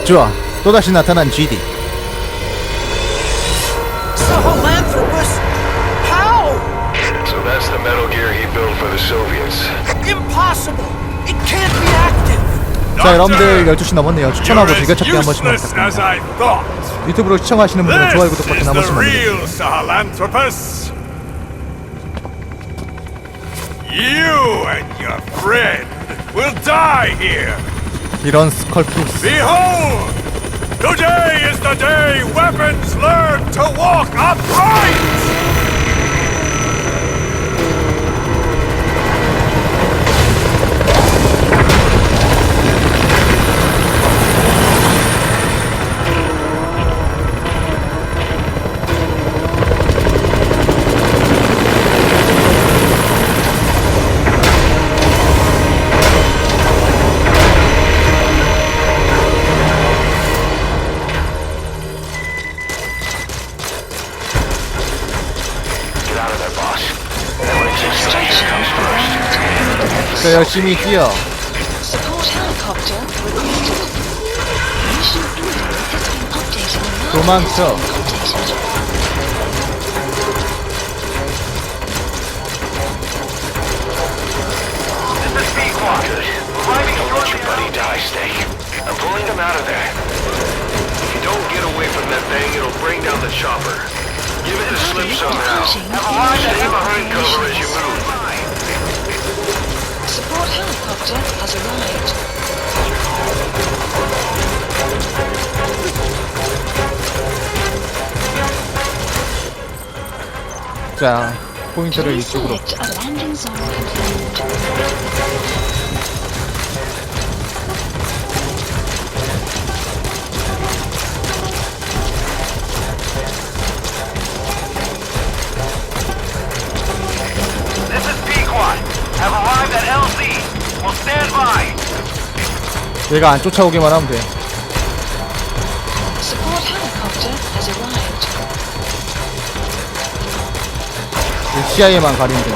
좋아. 또다시 나타난 GD. Sahelanthropus? How? So that's the Metal Gear he built for the Soviets. Impossible! It can't be active! 자, 여러분들 12시 넘었네요. 추천하고 즐겨찾기 한 번씩만 부탁드립니다. 유튜브로 시청하시는 분들은 좋아요, 구독 버튼 한 번씩만 누르세요. You and your friend will die here. 이런 스컬프스. Behold! Today is the day weapons learn to walk upright! 자, 열심히 뛰어. 도망쳐. I'm pulling them out of there. If you don't get away from that thing, it'll bring down the chopper. Give it the slip somehow. Stay behind cover as you move. Support helicopter has arrived. 자, 포인트를 이쪽으로. Landing zone confirmed. Have arrived at LZ. We'll stand by. 얘가 안 쫓아오기만 하면 돼. Support helicopter has arrived. 시야에만 가리면 돼.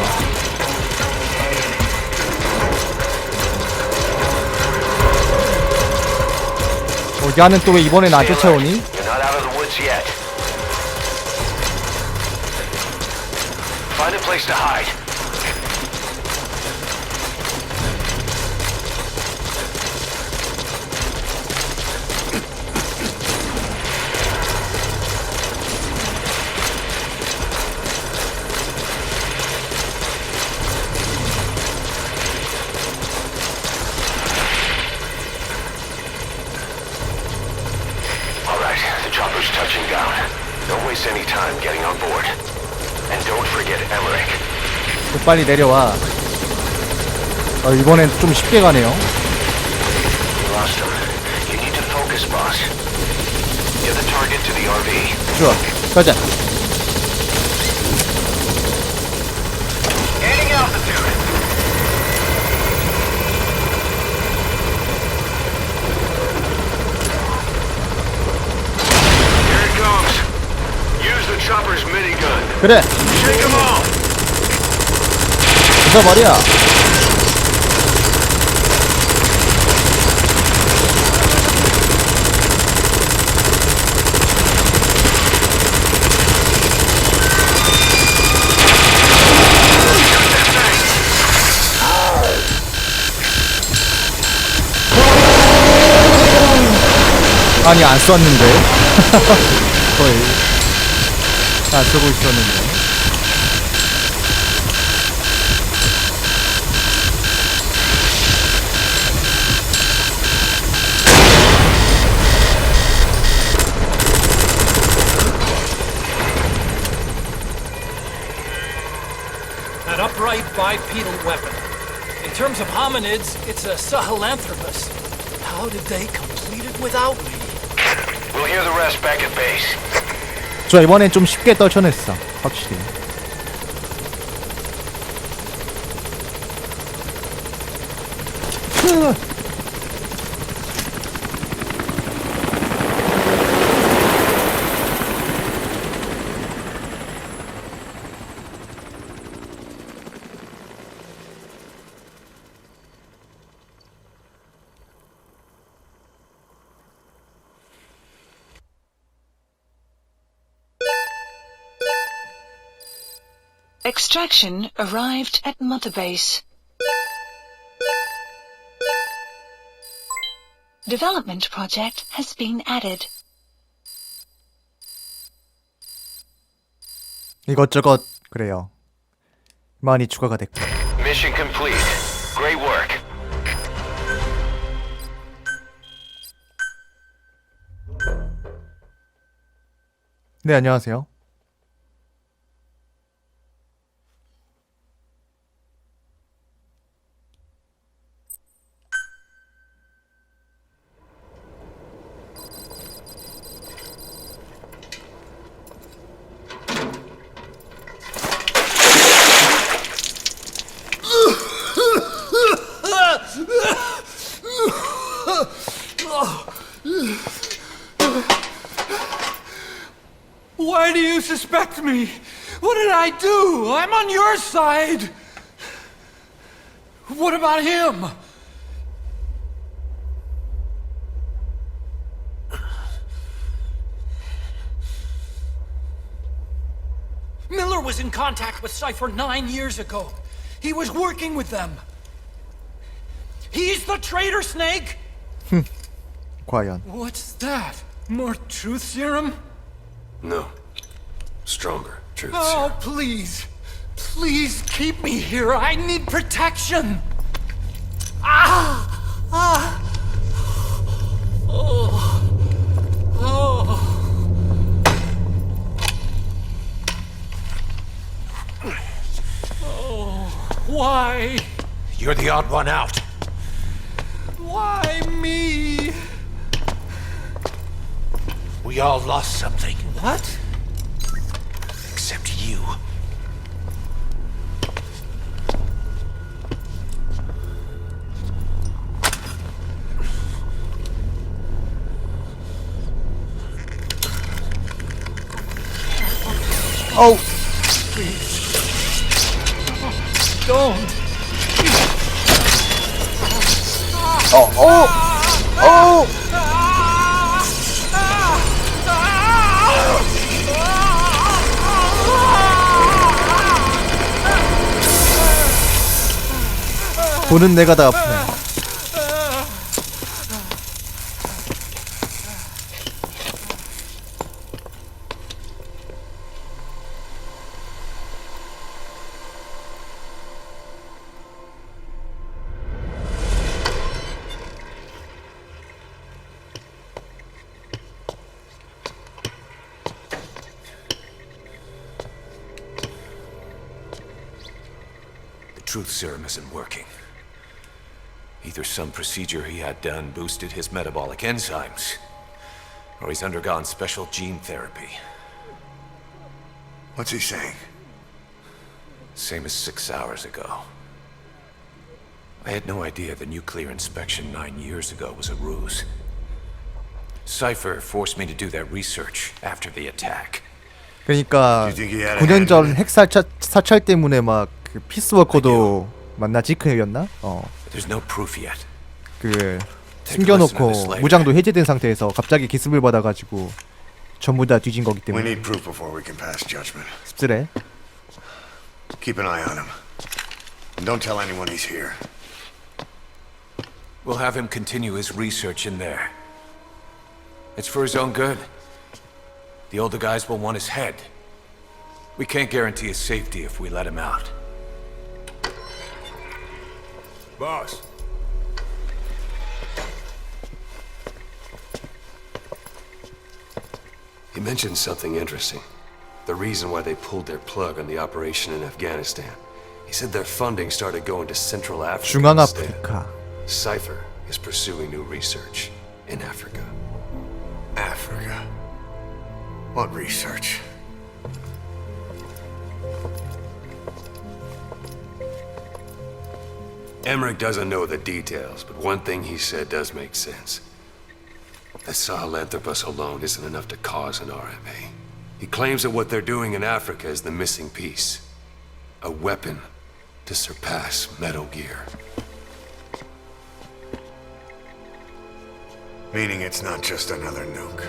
야는 또 왜 이번엔 안 쫓아오니? You're not out of the woods yet. Find a place to hide. Touching down. Don't waste any time getting on board. And don't forget Emmerich. 또 빨리 내려와. 이번엔 좀 쉽게 가네요. You lost him. You need to focus, boss. Get the target to the RV. 좋아. 가자. Gaining altitude. Chopper's minigun. 그래. Shake 'em off. 부숴버려. 아니, 안 쐈는데. 거의 안 쓰고 있었는데. An upright bipedal weapon. In terms of hominids, it's a Sahelanthropus. How did they complete it without me? We'll hear the rest back at base. 좋아, 이번엔 좀 쉽게 떨쳐냈어. 확실히. Extraction arrived at Mother Base. Development project has been added. 이것저것 그래요. 많이 추가가 됐고. Mission complete. Great work. 네, 안녕하세요. Why do you suspect me? What did I do? I'm on your side. What about him? Miller was in contact with Cypher 9 years ago. He was working with them. He's the traitor, Snake? 과연. What's that? More truth serum? No. Stronger truth Oh, serum. please. Please keep me here. I need protection. Ah! Ah! Oh. Oh. Oh. Why? You're the odd one out. Why me? We all lost something, What? except you. 어우, Don't. 어우. 보는 내가 다 아프네. The truth serum isn't working. Either some procedure he had done boosted his metabolic enzymes, or he's undergone special gene therapy. What's he saying? Same as 6 hours ago. I had no idea the nuclear inspection 9 years ago was a ruse. Cypher forced me to do that research after the attack. 그러니까 9년 전 핵 사찰 때문에 막 그 피스워커도 만나지 그였나? There's no proof yet. 그 숨겨놓고 무장도 해제된 상태에서 갑자기 기습을 받아가지고 전부 다 뒤진 거기 We 때문에 need proof before we can pass judgment. 씁쓸해. Keep an eye on him. And don't tell anyone he's here. We'll have him continue his research in there. It's for his own good. The older guys will want his head. We can't guarantee his safety if we let him out. Boss. He mentioned something interesting. The reason why they pulled their plug on the operation in Afghanistan. He said their funding started going to Central Africa instead. 중앙아프리카. Cypher is pursuing new research in Africa. Africa. What research? Emmerich doesn't know the details, but one thing he said does make sense. That Sahelanthropus alone isn't enough to cause an RMA. He claims that what they're doing in Africa is the missing piece. A weapon to surpass Metal Gear. Meaning it's not just another nuke.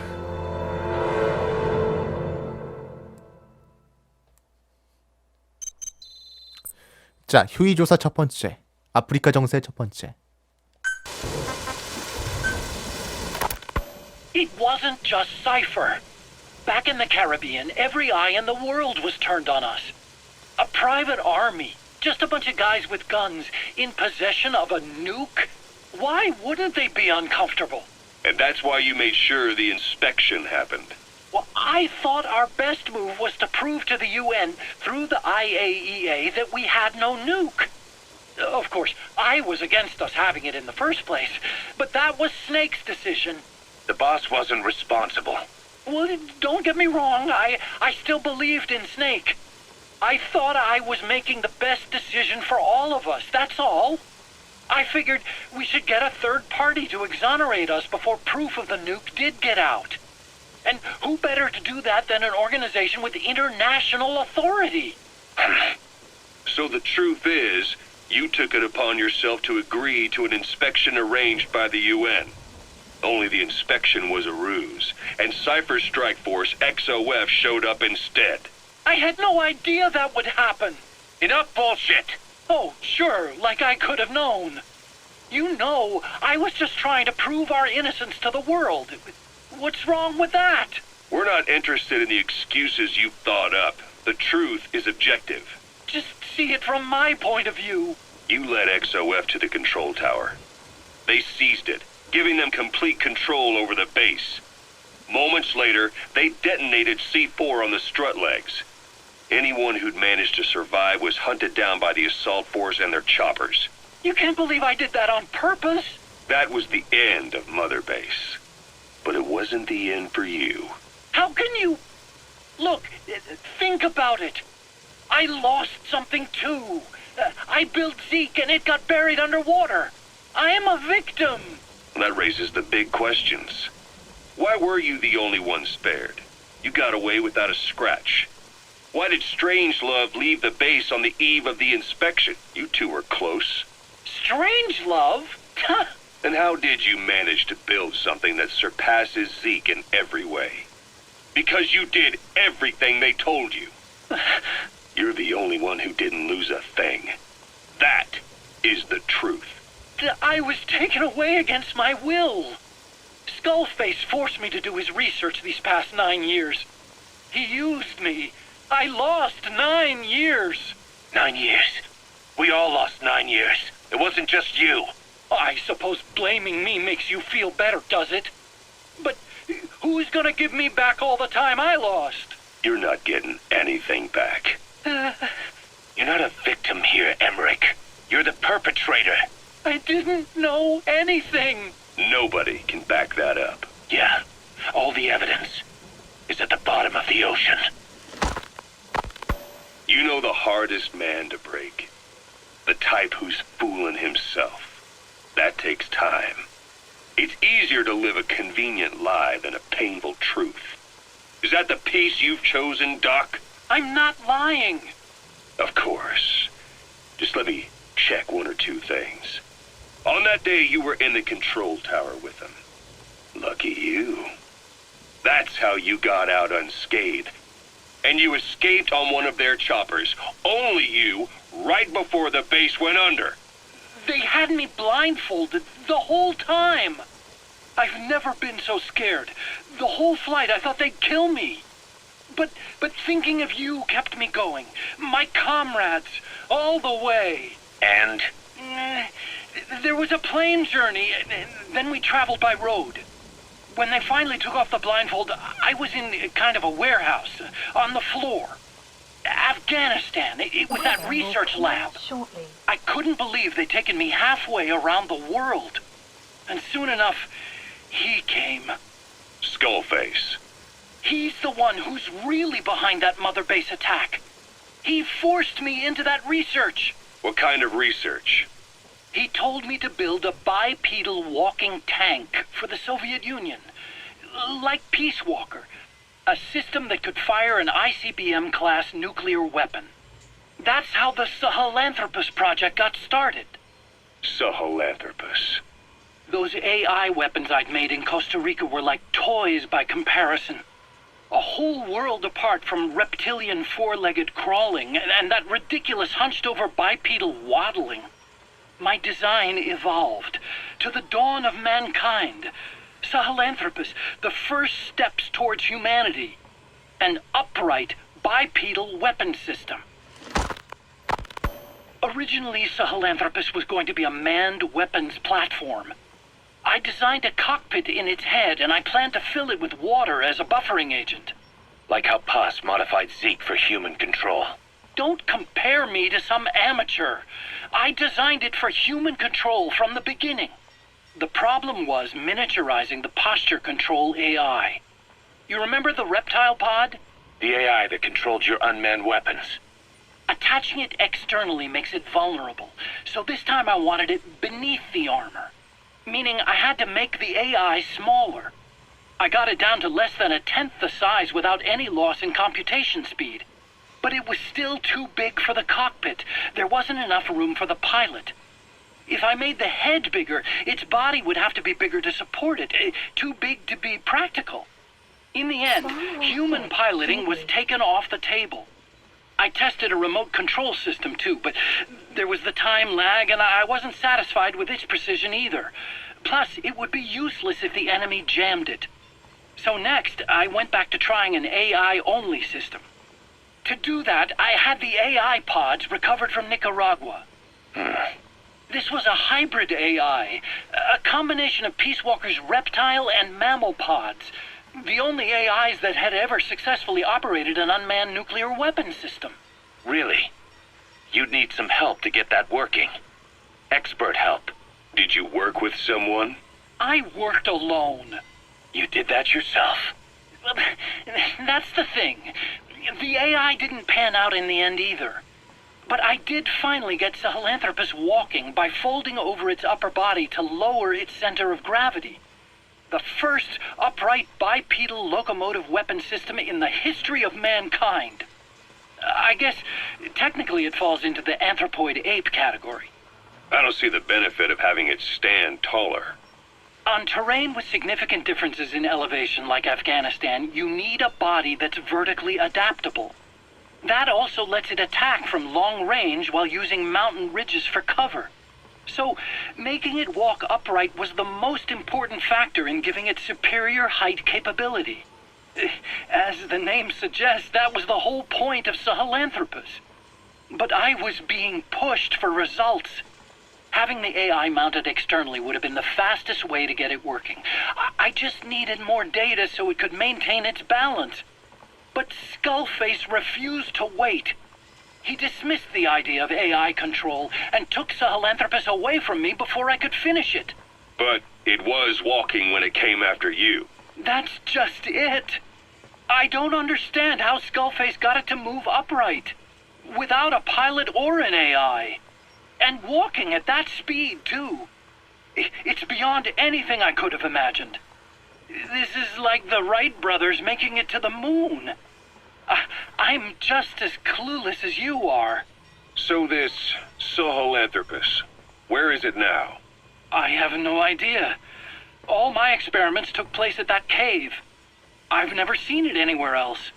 자, 휴이 조사 첫 번째. 아프리카 정세 첫 번째. It wasn't just Cypher. Back in the Caribbean, every eye in the world was turned on us. A private army, just a bunch of guys with guns, in possession of a nuke? Why wouldn't they be uncomfortable? And that's why you made sure the inspection happened. Well, I thought our best move was to prove to the UN through the IAEA that we had no nuke. Of course, I was against us having it in the first place, but that was Snake's decision. The boss wasn't responsible. Well, don't get me wrong, I still believed in Snake. I thought I was making the best decision for all of us, that's all. I figured we should get a third party to exonerate us before proof of the nuke did get out. And who better to do that than an organization with international authority? So the truth is, you took it upon yourself to agree to an inspection arranged by the UN. Only the inspection was a ruse, and Cypher's strike force, XOF, showed up instead. I had no idea that would happen. Enough bullshit! Oh, sure, like I could have known. You know, I was just trying to prove our innocence to the world. What's wrong with that? We're not interested in the excuses you thought up. The truth is objective. Just see it from my point of view. You led XOF to the control tower. They seized it, giving them complete control over the base. Moments later, they detonated C4 on the strut legs. Anyone who'd managed to survive was hunted down by the assault force and their choppers. You can't believe I did that on purpose. That was the end of Mother Base. But it wasn't the end for you. How can you... Look, think about it. I lost something too. I built Zeke and it got buried underwater. I am a victim. That raises the big questions. Why were you the only one spared? You got away without a scratch. Why did Strangelove leave the base on the eve of the inspection? You two were close. Strangelove? And how did you manage to build something that surpasses Zeke in every way? Because you did everything they told you. You're the only one who didn't lose a thing. That is the truth. I was taken away against my will. Skullface forced me to do his research these past 9 years. He used me. I lost 9 years. 9 years. We all lost 9 years. It wasn't just you. I suppose blaming me makes you feel better, does it? But who's gonna give me back all the time I lost? You're not getting anything back. You're not a victim here, Emmerich. You're the perpetrator. I didn't know anything. Nobody can back that up. Yeah, all the evidence is at the bottom of the ocean. You know the hardest man to break. The type who's fooling himself. That takes time. It's easier to live a convenient lie than a painful truth. Is that the piece you've chosen, Doc? I'm not lying. Of course. Just let me check one or two things. On that day, you were in the control tower with them. Lucky you. That's how you got out unscathed. And you escaped on one of their choppers. Only you, right before the base went under. They had me blindfolded the whole time. I've never been so scared. The whole flight, I thought they'd kill me. But thinking of you kept me going. My comrades, all the way. And? There was a plane journey, and then we traveled by road. When they finally took off the blindfold, I was in kind of a warehouse, on the floor. Afghanistan. It was that research lab. I couldn't believe they'd taken me halfway around the world. And soon enough, he came. Skullface. He's the one who's really behind that Mother Base attack. He forced me into that research. What kind of research? He told me to build a bipedal walking tank for the Soviet Union. Like Peace Walker. A system that could fire an ICBM-class nuclear weapon. That's how the Sahelanthropus project got started. Sahelanthropus. Those AI weapons I'd made in Costa Rica were like toys by comparison. A whole world apart from reptilian four-legged crawling and that ridiculous hunched-over bipedal waddling. My design evolved to the dawn of mankind. Sahelanthropus, the first steps towards humanity. An upright bipedal weapon system. Originally, Sahelanthropus was going to be a manned weapons platform. I designed a cockpit in its head, and I planned to fill it with water as a buffering agent. Like how Paz modified Zeke for human control. Don't compare me to some amateur. I designed it for human control from the beginning. The problem was miniaturizing the posture control AI. You remember the reptile pod? The AI that controlled your unmanned weapons. Attaching it externally makes it vulnerable, so this time I wanted it beneath the armor. Meaning I had to make the AI smaller. I got it down to less than a tenth the size without any loss in computation speed. But it was still too big for the cockpit. There wasn't enough room for the pilot. If I made the head bigger, its body would have to be bigger to support it. Too big to be practical. In the end, human piloting was taken off the table. I tested a remote control system too, but there was the time lag and I wasn't satisfied with its precision either. Plus, it would be useless if the enemy jammed it. So next, I went back to trying an AI-only system. To do that, I had the AI pods recovered from Nicaragua. This was a hybrid AI, a combination of Peace Walker's reptile and mammal pods. The only AIs that had ever successfully operated an unmanned nuclear weapon system. Really? You'd need some help to get that working. Expert help. Did you work with someone? I worked alone. You did that yourself. That's the thing. The AI didn't pan out in the end either. But I did finally get Sahelanthropus walking by folding over its upper body to lower its center of gravity. The first upright bipedal locomotive weapon system in the history of mankind. I guess technically it falls into the anthropoid ape category. I don't see the benefit of having it stand taller. On terrain with significant differences in elevation like Afghanistan, you need a body that's vertically adaptable. That also lets it attack from long range while using mountain ridges for cover. So, making it walk upright was the most important factor in giving it superior height capability. As the name suggests, that was the whole point of Sahelanthropus. But I was being pushed for results. Having the AI mounted externally would have been the fastest way to get it working. I just needed more data so it could maintain its balance. But Skullface refused to wait. He dismissed the idea of AI control and took Sahelanthropus away from me before I could finish it. But it was walking when it came after you. That's just it. I don't understand how Skullface got it to move upright, without a pilot or an AI. And walking at that speed, too. It's beyond anything I could have imagined. This is like the Wright brothers making it to the moon. I'm just as clueless as you are. So this Sahelanthropus, where is it now? I have no idea. All my experiments took place at that cave. I've never seen it anywhere else.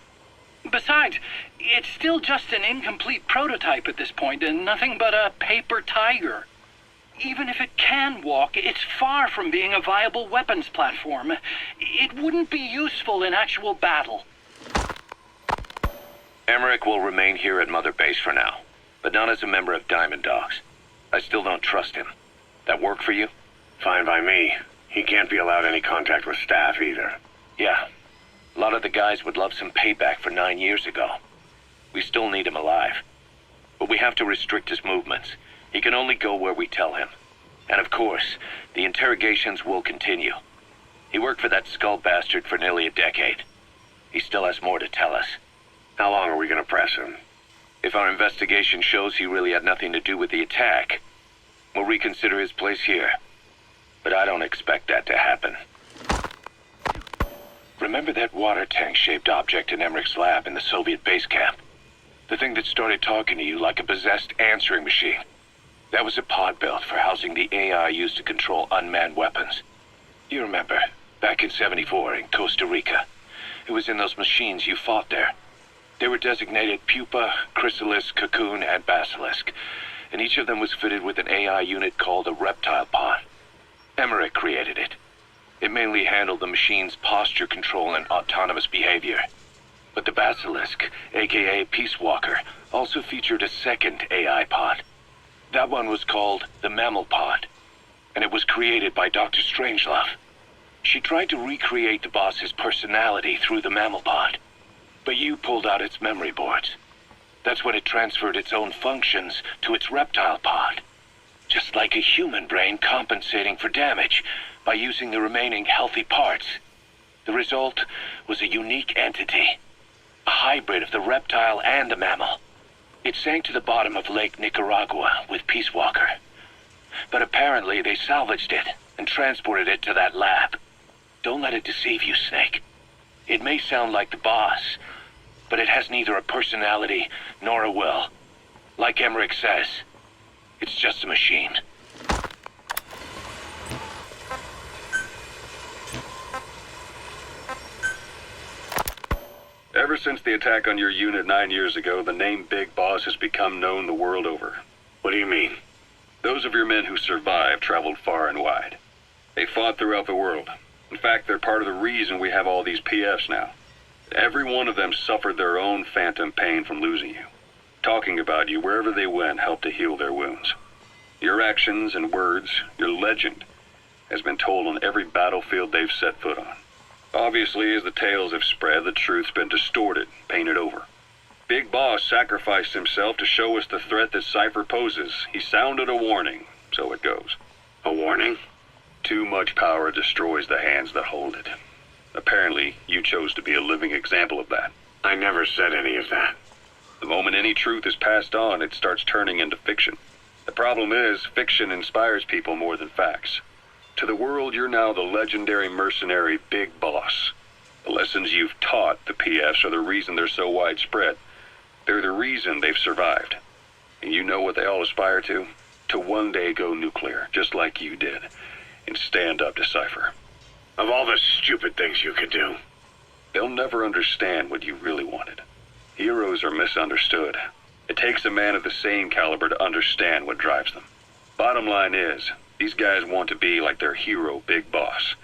Besides, it's still just an incomplete prototype at this point, and nothing but a paper tiger. Even if it can walk, it's far from being a viable weapons platform. It wouldn't be useful in actual battle. Emmerich will remain here at Mother Base for now, but not as a member of Diamond Dogs. I still don't trust him. That work for you? Fine by me. He can't be allowed any contact with staff either. Yeah. A lot of the guys would love some payback for 9 years ago. We still need him alive. But we have to restrict his movements. He can only go where we tell him. And of course, the interrogations will continue. He worked for that skull bastard for nearly a decade. He still has more to tell us. How long are we gonna press him? If our investigation shows he really had nothing to do with the attack, we'll reconsider his place here. But I don't expect that to happen. Remember that water tank-shaped object in Emmerich's lab in the Soviet base camp? The thing that started talking to you like a possessed answering machine. That was a pod built for housing the AI used to control unmanned weapons. You remember, back in '74 in Costa Rica. It was in those machines you fought there. They were designated Pupa, Chrysalis, Cocoon, and Basilisk, and each of them was fitted with an AI unit called a reptile pod. Emmerich created it. It mainly handled the machine's posture control and autonomous behavior. But the Basilisk, aka Peace Walker, also featured a second AI pod. That one was called the Mammal Pod, and it was created by Dr. Strangelove. She tried to recreate the boss's personality through the Mammal Pod, but you pulled out its memory boards. That's when it transferred its own functions to its reptile pod. Just like a human brain compensating for damage by using the remaining healthy parts. The result was a unique entity, a hybrid of the reptile and the mammal. It sank to the bottom of Lake Nicaragua with Peace Walker. But apparently they salvaged it and transported it to that lab. Don't let it deceive you, Snake. It may sound like the boss, but it has neither a personality nor a will. Like Emmerich says, it's just a machine. Ever since the attack on your unit 9 years ago, the name Big Boss has become known the world over. What do you mean? Those of your men who survived traveled far and wide. They fought throughout the world. In fact, they're part of the reason we have all these PFs now. Every one of them suffered their own phantom pain from losing you. Talking about you wherever they went helped to heal their wounds. Your actions and words, your legend, has been told on every battlefield they've set foot on. Obviously, as the tales have spread, the truth's been distorted, painted over. Big Boss sacrificed himself to show us the threat that Cypher poses. He sounded a warning, so it goes. A warning? Too much power destroys the hands that hold it. Apparently, you chose to be a living example of that. I never said any of that. The moment any truth is passed on, it starts turning into fiction. The problem is, fiction inspires people more than facts. To the world, you're now the legendary mercenary Big Boss. The lessons you've taught the PFs are the reason they're so widespread. They're the reason they've survived. And you know what they all aspire to? To one day go nuclear, just like you did, and stand up to Cypher. Of all the stupid things you could do. They'll never understand what you really wanted. Heroes are misunderstood. It takes a man of the same caliber to understand what drives them. Bottom line is, these guys want to be like their hero, Big Boss.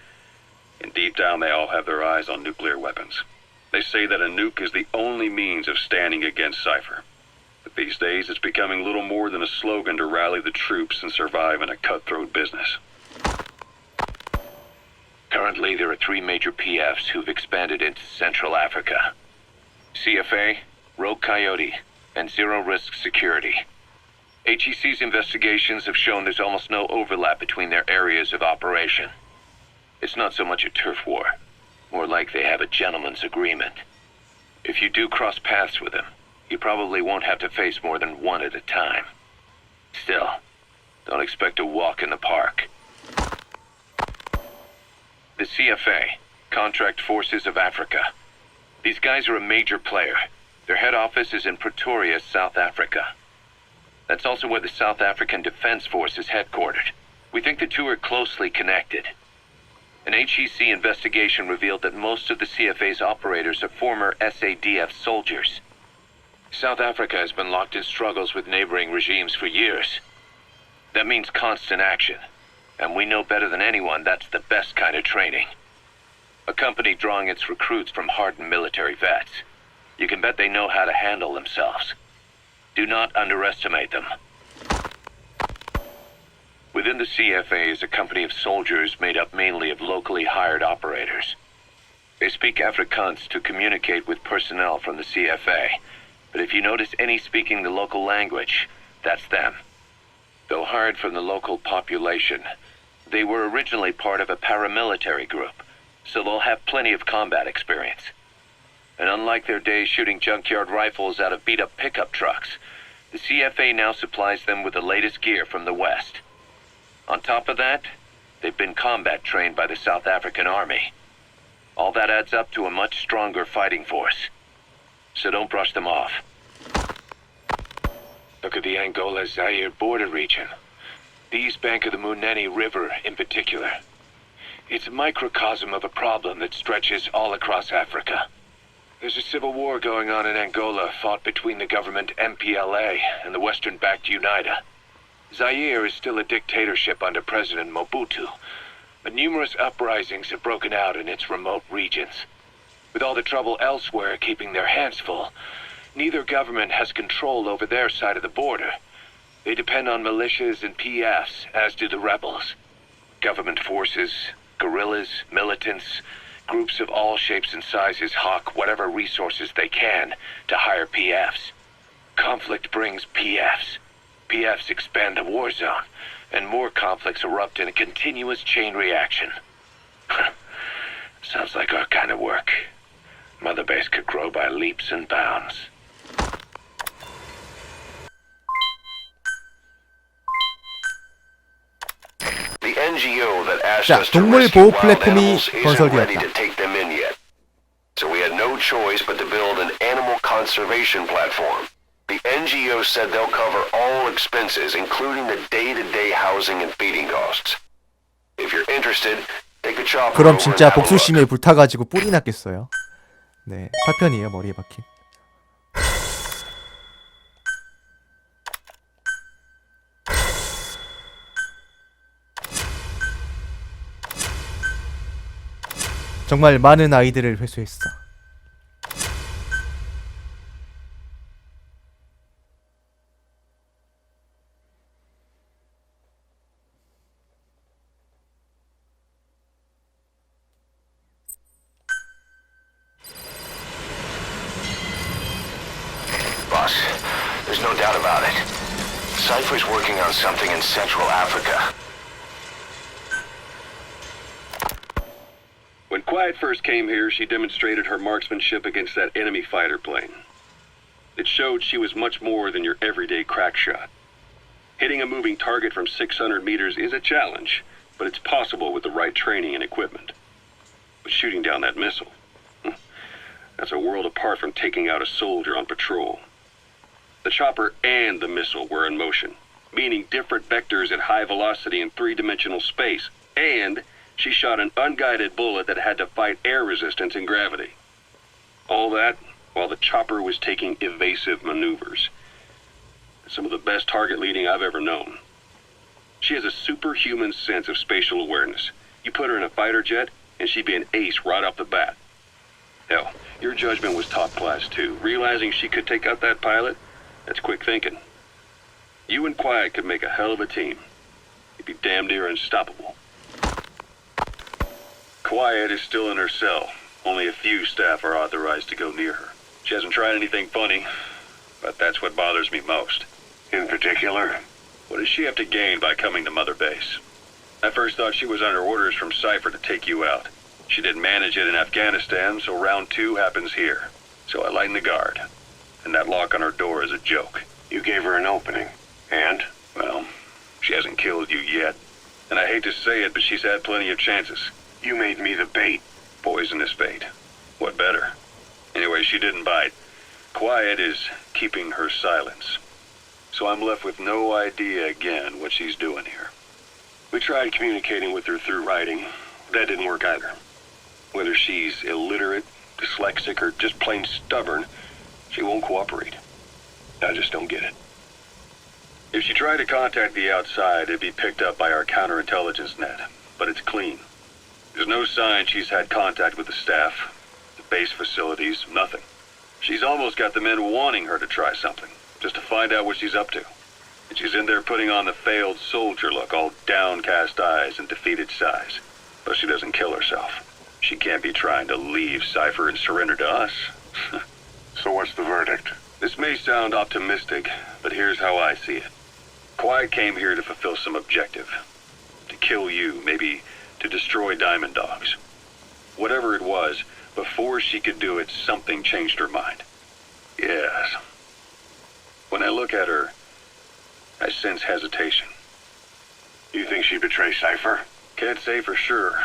And deep down they all have their eyes on nuclear weapons. They say that a nuke is the only means of standing against Cypher. But these days it's becoming little more than a slogan to rally the troops and survive in a cutthroat business. Currently, there are 3 major PFs who've expanded into Central Africa. CFA, Rogue Coyote, and Zero Risk Security. HEC's investigations have shown there's almost no overlap between their areas of operation. It's not so much a turf war, more like they have a gentleman's agreement. If you do cross paths with them, you probably won't have to face more than one at a time. Still, don't expect a walk in the park. The CFA, Contract Forces of Africa. These guys are a major player. Their head office is in Pretoria, South Africa. That's also where the South African Defense Force is headquartered. We think the two are closely connected. An HEC investigation revealed that most of the CFA's operators are former SADF soldiers. South Africa has been locked in struggles with neighboring regimes for years. That means constant action, and we know better than anyone that's the best kind of training. A company drawing its recruits from hardened military vets. You can bet they know how to handle themselves. Do not underestimate them. Within the CFA is a company of soldiers made up mainly of locally hired operators. They speak Afrikaans to communicate with personnel from the CFA, but if you notice any speaking the local language, that's them. Though hired from the local population, they were originally part of a paramilitary group, so they'll have plenty of combat experience. And unlike their days shooting junkyard rifles out of beat-up pickup trucks, the CFA now supplies them with the latest gear from the West. On top of that, they've been combat trained by the South African Army. All that adds up to a much stronger fighting force. So don't brush them off. Look at the Angola-Zaire border region. The East bank of the Munene River in particular. It's a microcosm of a problem that stretches all across Africa. There's a civil war going on in Angola, fought between the government MPLA and the Western-backed UNITA. Zaire is still a dictatorship under President Mobutu, but numerous uprisings have broken out in its remote regions. With all the trouble elsewhere keeping their hands full, neither government has control over their side of the border. They depend on militias and PFs, as do the rebels. Government forces, guerrillas, militants, groups of all shapes and sizes hawk whatever resources they can to hire PFs. Conflict brings PFs. PFs expand the war zone, and more conflicts erupt in a continuous chain reaction. Sounds like our kind of work. Mother Base could grow by leaps and bounds. The NGO that asked 자, us to 동물 rescue 보호 wild 플랫폼이 animals isn't ready 건설되었다. to take them in yet. So we had no choice but to build an animal conservation platform. The NGO said they'll cover all expenses, including the day-to-day housing and feeding costs. If you're interested, take a chopper 그럼 over and 진짜 have a look. 복수심에 불타가지고 뿔이 났겠어요. 네, 파편이에요, 머리에 박힌. 정말 많은 아이들을 회수했어. Boss, there's no doubt about it. Cypher's working on something in Central Africa. When Quiet first came here, she demonstrated her marksmanship against that enemy fighter plane. It showed she was much more than your everyday crack shot. Hitting a moving target from 600 meters is a challenge, but it's possible with the right training and equipment. But shooting down that missile, that's a world apart from taking out a soldier on patrol. The chopper and the missile were in motion, meaning different vectors at high velocity in three-dimensional space, and she shot an unguided bullet that had to fight air resistance and gravity. All that while the chopper was taking evasive maneuvers. Some of the best target leading I've ever known. She has a superhuman sense of spatial awareness. You put her in a fighter jet, and she'd be an ace right off the bat. Hell, your judgment was top class too. Realizing she could take out that pilot, that's quick thinking. You and Quiet could make a hell of a team. You'd be damn near unstoppable. Quiet is still in her cell. Only a few staff are authorized to go near her. She hasn't tried anything funny, but that's what bothers me most. In particular? What does she have to gain by coming to Mother Base? I first thought she was under orders from Cypher to take you out. She didn't manage it in Afghanistan, so round 2 happens here. So I lighten the guard. And that lock on her door is a joke. You gave her an opening. And? Well, she hasn't killed you yet. And I hate to say it, but she's had plenty of chances. You made me the bait. Poisonous bait. What better? Anyway, she didn't bite. Quiet is keeping her silence. So I'm left with no idea again what she's doing here. We tried communicating with her through writing. That didn't work either. Whether she's illiterate, dyslexic, or just plain stubborn, she won't cooperate. I just don't get it. If she tried to contact the outside, it'd be picked up by our counterintelligence net. But it's clean. There's no sign she's had contact with the staff, the base facilities, nothing. She's almost got the men wanting her to try something, just to find out what she's up to. And she's in there putting on the failed soldier look, all downcast eyes and defeated sighs. But she doesn't kill herself. She can't be trying to leave Cypher and surrender to us. So what's the verdict? This may sound optimistic, but here's how I see it. Quiet came here to fulfill some objective. To kill you, maybe to destroy Diamond Dogs. Whatever it was, before she could do it, something changed her mind. Yes. When I look at her, I sense hesitation. You think she betrayed Cypher? Can't say for sure,